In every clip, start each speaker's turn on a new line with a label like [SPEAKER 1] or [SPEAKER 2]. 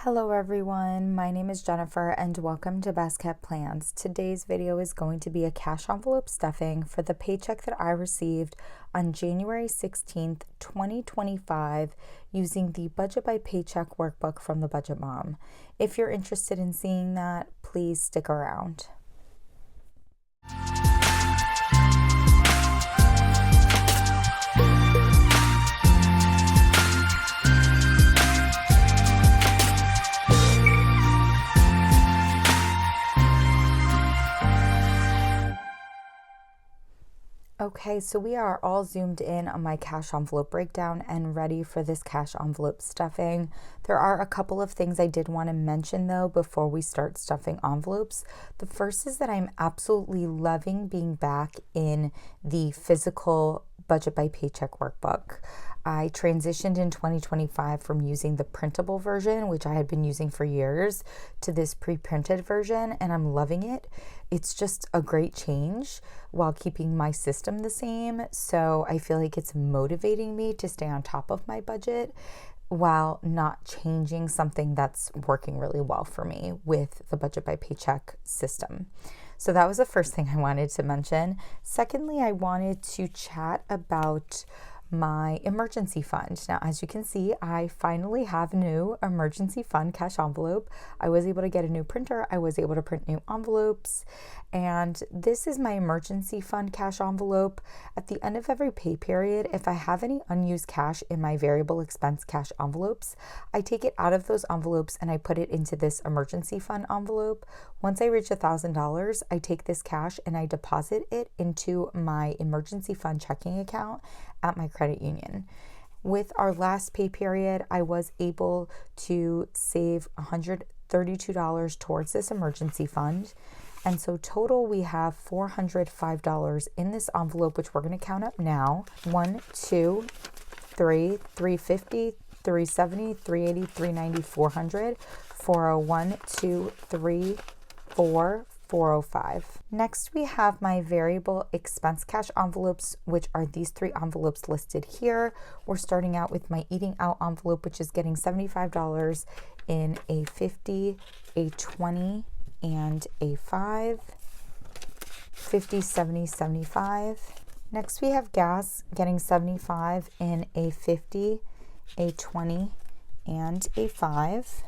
[SPEAKER 1] Hello everyone, my name is Jennifer and welcome to Best Kept Plans. Today's video is going to be a cash envelope stuffing for the paycheck that I received on January 16th, 2025 using the Budget by Paycheck workbook from the Budget Mom. If you're interested in seeing that, please stick around. Okay, so we are all zoomed in on my cash envelope breakdown and ready for this cash envelope stuffing. There are a couple of things I did want to mention though before we start stuffing envelopes. The first is that I'm absolutely loving being back in the physical Budget by Paycheck workbook. I transitioned in 2025 from using the printable version, which I had been using for years, to this pre-printed version, and I'm loving it. It's just a great change while keeping my system the same. So I feel like it's motivating me to stay on top of my budget while not changing something that's working really well for me with the Budget by Paycheck system. So that was the first thing I wanted to mention. Secondly, I wanted to chat about my emergency fund. Now, as you can see, I finally have a new emergency fund cash envelope. I was able to get a new printer. I was able to print new envelopes. And this is my emergency fund cash envelope. At the end of every pay period, if I have any unused cash in my variable expense cash envelopes, I take it out of those envelopes and I put it into this emergency fund envelope. Once I reach $1,000, I take this cash and I deposit it into my emergency fund checking account at my credit union. With our last pay period, I was able to save $132 towards this emergency fund. And so total, we have $405 in this envelope, which we're going to count up now. 1, 2, 3, 350, 370, 380, 390, 400, 401, 2, 3, 4, 405. Next, we have my variable expense cash envelopes, which are these 3 envelopes listed here. We're starting out with my eating out envelope, which is getting $75 in a 50, a 20, and a 5, 50, 70, 75. Next, we have gas getting $75 in a 50, a 20, and a 5.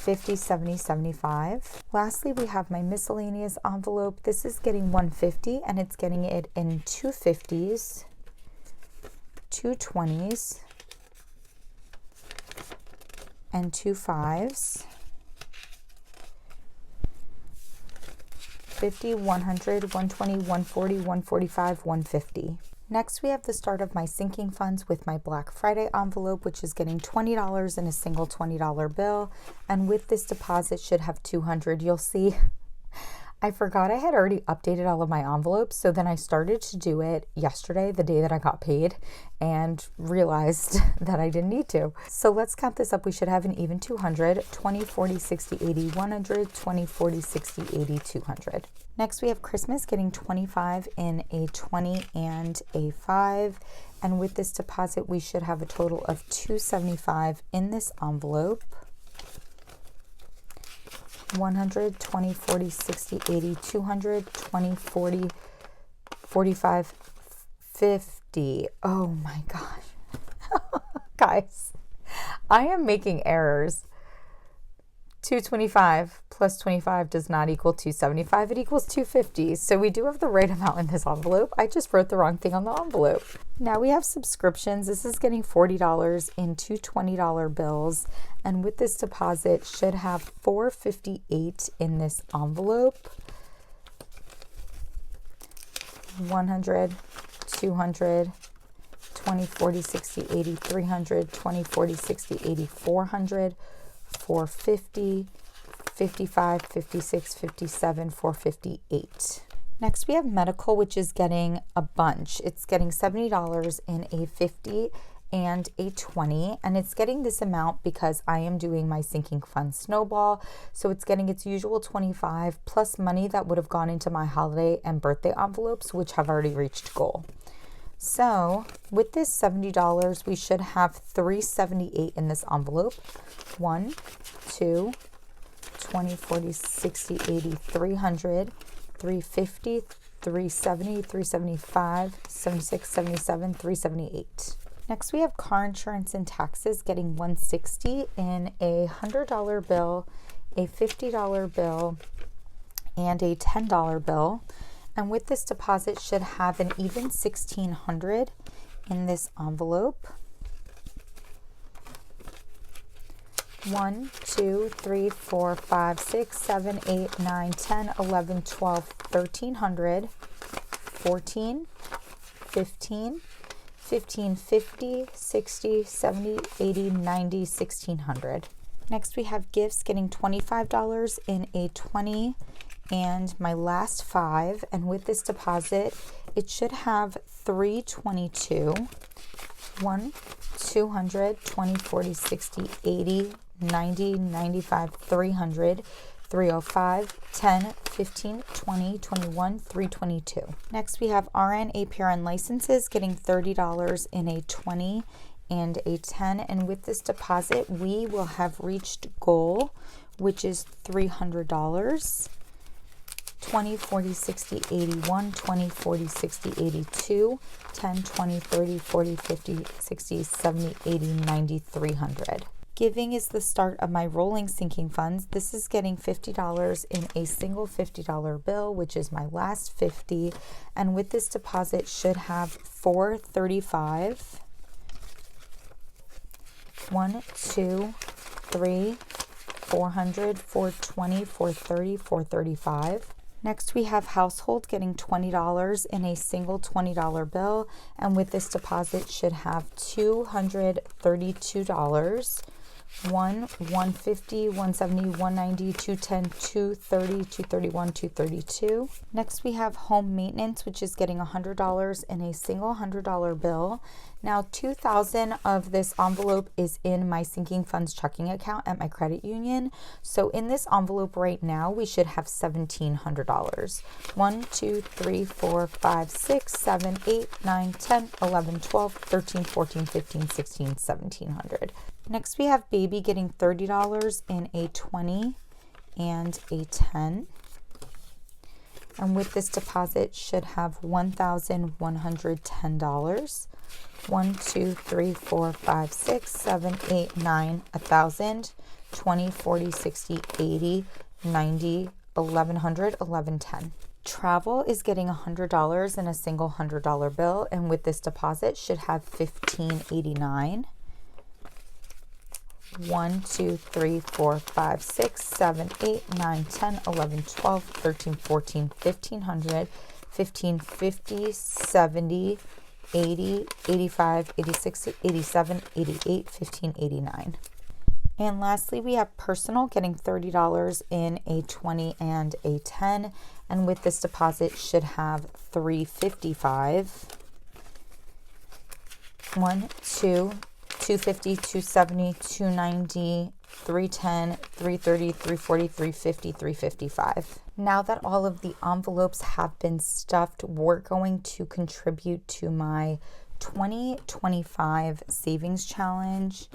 [SPEAKER 1] 50, 70, 75. Lastly, we have my miscellaneous envelope. This is getting $150 and it's getting it in 2 50s, 2 20s, and 2 5s. 50, 100, 120, 140, 145, 150. Next, we have the start of my sinking funds with my Black Friday envelope, which is getting $20 in a single $20 bill. And with this deposit should have $200. You'll see I forgot I had already updated all of my envelopes. So then I started to do it yesterday, the day that I got paid, and realized that I didn't need to. So let's count this up. We should have an even 200, 20, 40, 60, 80, 100, 20, 40, 60, 80, 200. Next, we have Christmas getting $25 in a 20 and a 5. And with this deposit, we should have a total of $275 in this envelope. 100, 20, 40, 60, 80, 200, 20, 40, 45, 50. Oh my gosh. Guys, I am making errors. 225 plus 25 does not equal 275. It equals 250. So we do have the right amount in this envelope. I just wrote the wrong thing on the envelope. Now we have subscriptions. This is getting $40 in 2 $20 bills. And with this deposit should have $458 in this envelope. 100, 200, 20, 40, 60, 80, 300, 20, 40, 60, 80, 400, 450, 55, 56, 57, 458. Next, we have medical, which is getting a bunch. It's getting $70 in a 50 and a 20, and it's getting this amount because I am doing my sinking fund snowball. So it's getting its usual 25 plus money that would have gone into my holiday and birthday envelopes, which have already reached goal. So with this $70, we should have $378 in this envelope. 1, 2, 20, 40, 60, 80, 300, 350, 370, 375, 76, 77, 378. Next, we have car insurance and taxes getting $160 in a $100 bill, a $50 bill, and a $10 bill. And with this deposit should have an even $1,600 in this envelope. 1, 2, 3, 4, 5, 6, 7, 8, 9, 10, 11, 12, 1,300, 14, 15, 50, 60, 70, 80, 90, 1,600. Next we have gifts getting $25 in a 20 and my last 5, and with this deposit it should have 322, 1, 200, 20, 40, 60, 80, 90, 95, 300, 305, 10, 15, 20, 21, 322. Next we have RN, APRN licenses getting $30 in a 20 and a 10, and with this deposit we will have reached goal, which is $300. 20, 40, 60, 81, 20, 40, 60, 82, 10, 20, 30, 40, 50, 60, 70, 80, 90, 300. Giving is the start of my rolling sinking funds. This is getting $50 in a single $50 bill, which is my last 50. And with this deposit should have 435. 1, 2, 3, 400, 420, 430, 435. Next we have household getting $20 in a single $20 bill, and with this deposit should have $232. 1, 150, 170, 190, 210, 230, 231, 232. Next we have home maintenance, which is getting $100 in a single $100 bill. Now $2,000 of this envelope is in my sinking funds checking account at my credit union. So in this envelope right now, we should have $1,700. 1, 2, 3, 4, 5, 6, 7, 8, 9, 10, 11, 12, 13, 14, 15, 16, $1,700. Next we have baby getting $30 in a 20 and a 10. And with this deposit should have $1,110. 1, 2, 3, 4, 5, 6, 7, 8, 9, 1,000, 20, 40, 60, 80, 90, 1,100, 1,110. Travel is getting $100 in a single $100 bill, and with this deposit should have $1,589. 1, 2, 3, 4, 5, 6, 7, 8, 9, 10, 11, 12, 13, 14, 1,500, 1,550, 70, 80, 85, 86, 87, 88, 1,589. And lastly, we have personal getting $30 in a 20 and a 10, and with this deposit should have $355. 1, 2, 250, 270, 290, 310, 330, 340, 350, 355. Now that all of the envelopes have been stuffed, we're going to contribute to my 2025 savings challenge.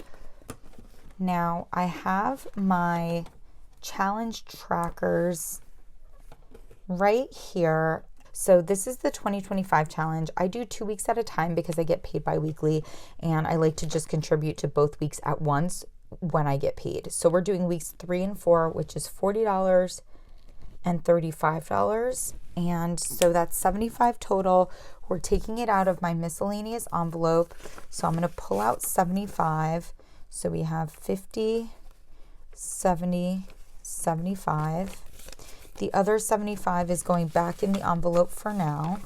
[SPEAKER 1] Now I have my challenge trackers right here. So this is the 2025 challenge. I do 2 weeks at a time because I get paid bi-weekly, and I like to just contribute to both weeks at once when I get paid. So we're doing weeks 3 and 4, which is $40 and $35. And so that's 75 total. We're taking it out of my miscellaneous envelope. So I'm going to pull out 75. So we have 50, 70, 75. The other 75 is going back in the envelope for now.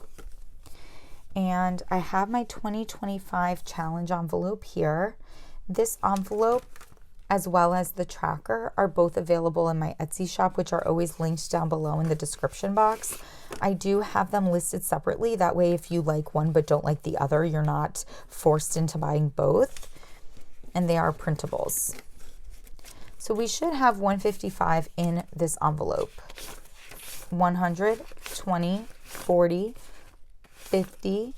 [SPEAKER 1] And I have my 2025 challenge envelope here. This envelope, as well as the tracker, are both available in my Etsy shop, which are always linked down below in the description box. I do have them listed separately. That way, if you like one but don't like the other, you're not forced into buying both. And they are printables. So we should have 155 in this envelope. 100, 20, 40, 50,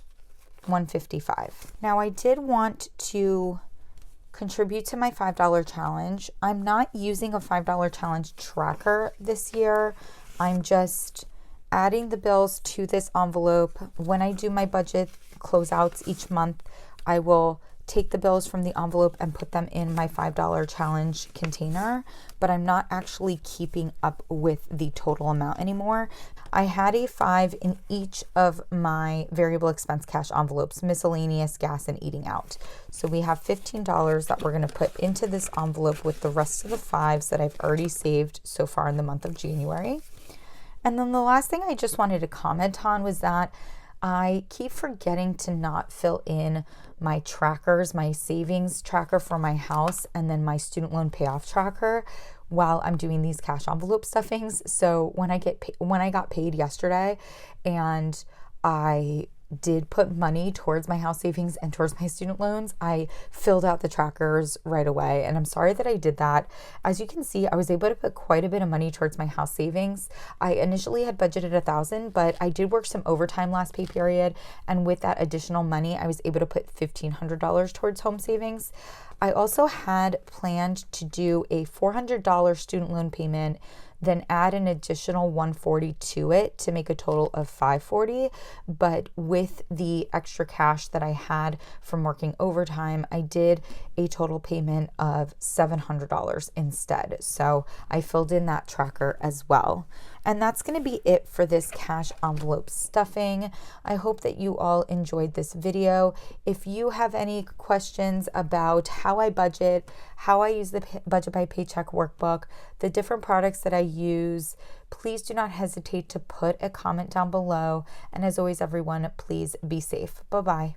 [SPEAKER 1] $155. Now I did want to contribute to my $5 challenge. I'm not using a $5 challenge tracker this year. I'm just adding the bills to this envelope. When I do my budget closeouts each month, I will take the bills from the envelope and put them in my $5 challenge container, but I'm not actually keeping up with the total amount anymore. I had a 5 in each of my variable expense cash envelopes, miscellaneous, gas, and eating out. So we have $15 that we're going to put into this envelope with the rest of the 5s that I've already saved so far in the month of January. And then the last thing I just wanted to comment on was that I keep forgetting to not fill in my trackers, my savings tracker for my house, and then my student loan payoff tracker while I'm doing these cash envelope stuffings. So when I got paid yesterday and I did put money towards my house savings and towards my student loans, I filled out the trackers right away. And I'm sorry that I did that. As you can see, I was able to put quite a bit of money towards my house savings. I initially had budgeted $1,000, but I did work some overtime last pay period. And with that additional money, I was able to put $1,500 towards home savings. I also had planned to do a $400 student loan payment, then add an additional $140 to it to make a total of $540. But with the extra cash that I had from working overtime, I did a total payment of $700 instead. So I filled in that tracker as well. And that's going to be it for this cash envelope stuffing. I hope that you all enjoyed this video. If you have any questions about how I budget, how I use the Budget by Paycheck workbook, the different products that I use, please do not hesitate to put a comment down below. And as always, everyone, please be safe. Bye-bye.